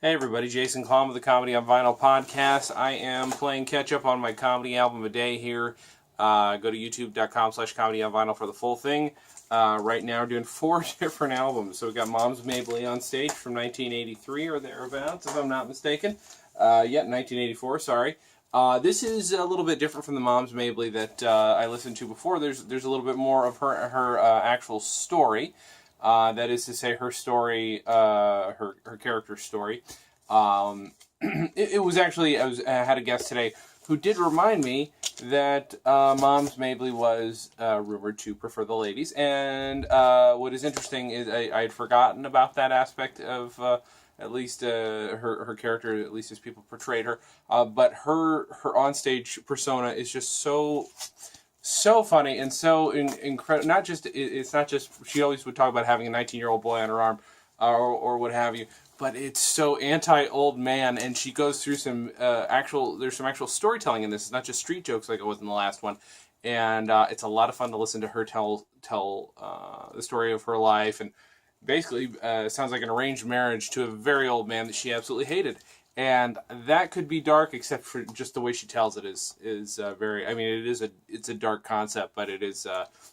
Hey everybody, Jason Klom with the Comedy on Vinyl podcast. I am playing catch up on my comedy album a day here. Go to youtube.com/comedy on vinyl for the full thing. Right now we're doing 4 different albums. So we got Mom's Mabley on stage from 1983 or thereabouts, if I'm not mistaken. 1984, sorry. This is a little bit different from the Mom's Mabley that I listened to before. There's a little bit more of her actual story. That is to say, her story, her character story. It was actually, I had a guest today who did remind me that Mom's Mabley was rumored to prefer the ladies. And what is interesting is I had forgotten about that aspect of at least her character, at least as people portrayed her. But her onstage persona is just so funny and so incredible. It's not just she always would talk about having a 19-year-old boy on her arm or what have you, but it's so anti-old man, and she goes through some there's some actual storytelling in this. It's not just street jokes like it was in the last one, and it's a lot of fun to listen to her tell the story of her life, and basically sounds like an arranged marriage to a very old man that she absolutely hated. And that could be dark, except for just the way she tells it is very. I mean, it's a dark concept, but it is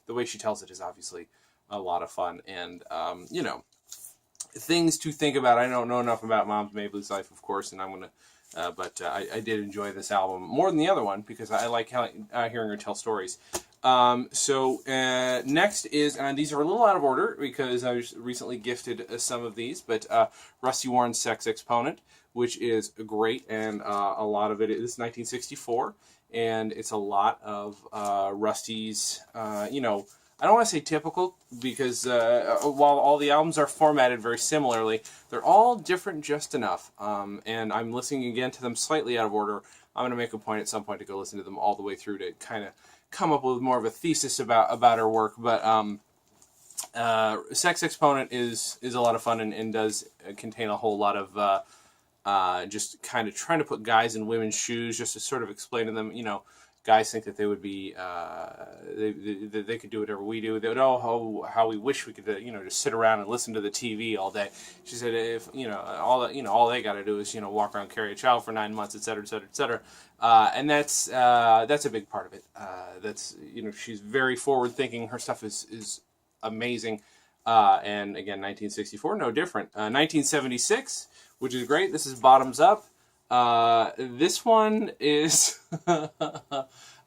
the way she tells it is obviously a lot of fun, and things to think about. I don't know enough about Mom's Mabley's life, of course, and I'm gonna. But I did enjoy this album more than the other one because I like hearing her tell stories. Next is, and these are a little out of order because I was recently gifted some of these, but Rusty Warren's Sex Exponent, which is great, and a lot of it is 1964, and it's a lot of Rusty's, I don't want to say typical, because while all the albums are formatted very similarly, they're all different just enough, and I'm listening again to them slightly out of order. I'm going to make a point at some point to go listen to them all the way through to kind of come up with more of a thesis about her work, but Sex Exponent is a lot of fun and does contain a whole lot of just kind of trying to put guys in women's shoes, just to sort of explain to them, guys think that they would be, they could do whatever we do. They would, how we wish we could, just sit around and listen to the TV all day. She said, if, all they got to do is, walk around, carry a child for 9 months, et cetera, et cetera, et cetera. And that's a big part of it. That's, she's very forward thinking. Her stuff is amazing. And again, 1964, no different. 1976, which is great. This is Bottoms Up. This one is,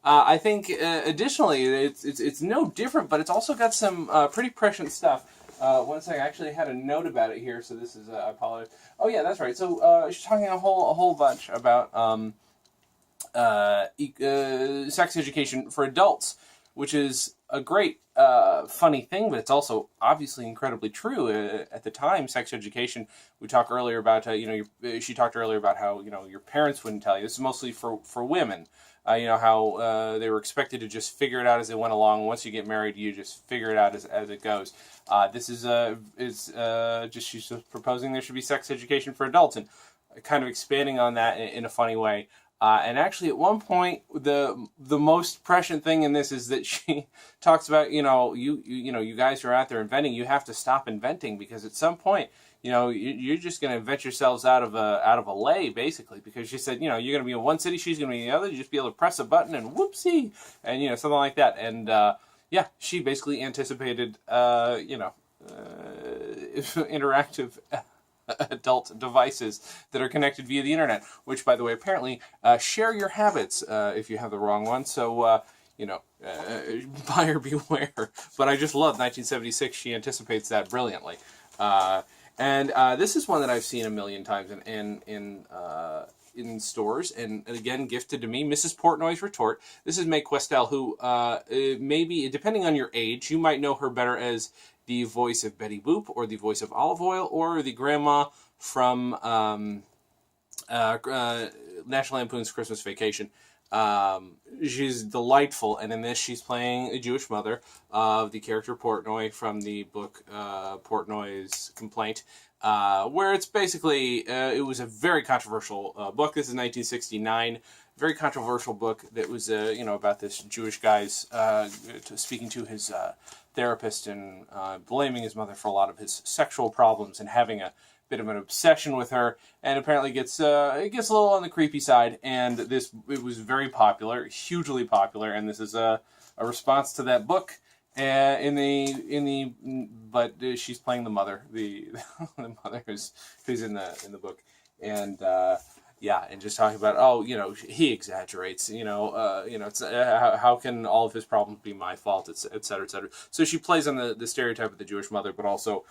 I think, additionally, it's no different, but it's also got some pretty prescient stuff. One second, I actually had a note about it here, so this is, I apologize. Oh yeah, that's right. So she's talking a whole bunch about sex education for adults, which is a great funny thing, but it's also obviously incredibly true. At the time, sex education, we talked earlier about, she talked earlier about how, your parents wouldn't tell you. This is mostly for women. How they were expected to just figure it out as they went along. Once you get married, you just figure it out as it goes. This is just, she's just proposing there should be sex education for adults, and kind of expanding on that in a funny way. And actually, at one point, the most prescient thing in this is that she talks about, you guys who are out there inventing, you have to stop inventing, because at some point, you're just going to invent yourselves out of a lay, basically. Because she said, you're going to be in one city, she's going to be in the other. You just be able to press a button and whoopsie, and something like that. And she basically anticipated, interactive adult devices that are connected via the internet, which, by the way, apparently share your habits if you have the wrong one. So, buyer beware. But I just love 1976. She anticipates that brilliantly. And this is one that I've seen a million times in stores, and again, gifted to me, Mrs. Portnoy's Retort. This is Mae Questel, who maybe, depending on your age, you might know her better as the voice of Betty Boop, or the voice of Olive Oil, or the grandma from National Lampoon's Christmas Vacation. She's delightful, and in this she's playing a Jewish mother of the character Portnoy from the book Portnoy's Complaint, where it's basically, it was a very controversial book. This is 1969. Very controversial book that was, about this Jewish guy's speaking to his therapist and blaming his mother for a lot of his sexual problems, and having a bit of an obsession with her, and apparently it gets a little on the creepy side. And it was very popular, hugely popular, and this is a response to that book. But she's playing the mother, the mother who's in the book, and yeah, and just talking about, he exaggerates, it's how can all of his problems be my fault, et cetera, et cetera. So she plays on the stereotype of the Jewish mother, but also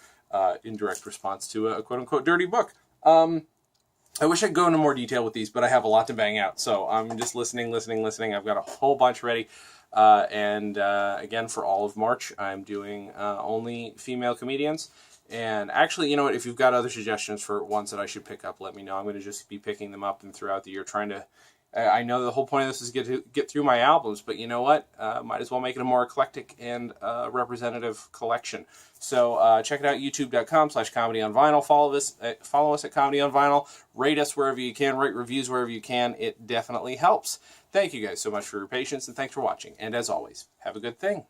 in direct response to a quote unquote dirty book. I wish I could go into more detail with these, but I have a lot to bang out, so I'm just listening. I've got a whole bunch ready. And again, for all of March, I'm doing only female comedians. And actually, you know what, if you've got other suggestions for ones that I should pick up, let me know. I'm going to just be picking them up and throughout the year trying to... I know the whole point of this is get through my albums, but you know what? Might as well make it a more eclectic and representative collection. So check it out, youtube.com/Comedy on Vinyl. Follow us at Comedy on Vinyl. Rate us wherever you can. Write reviews wherever you can. It definitely helps. Thank you guys so much for your patience, and thanks for watching. And as always, have a good thing.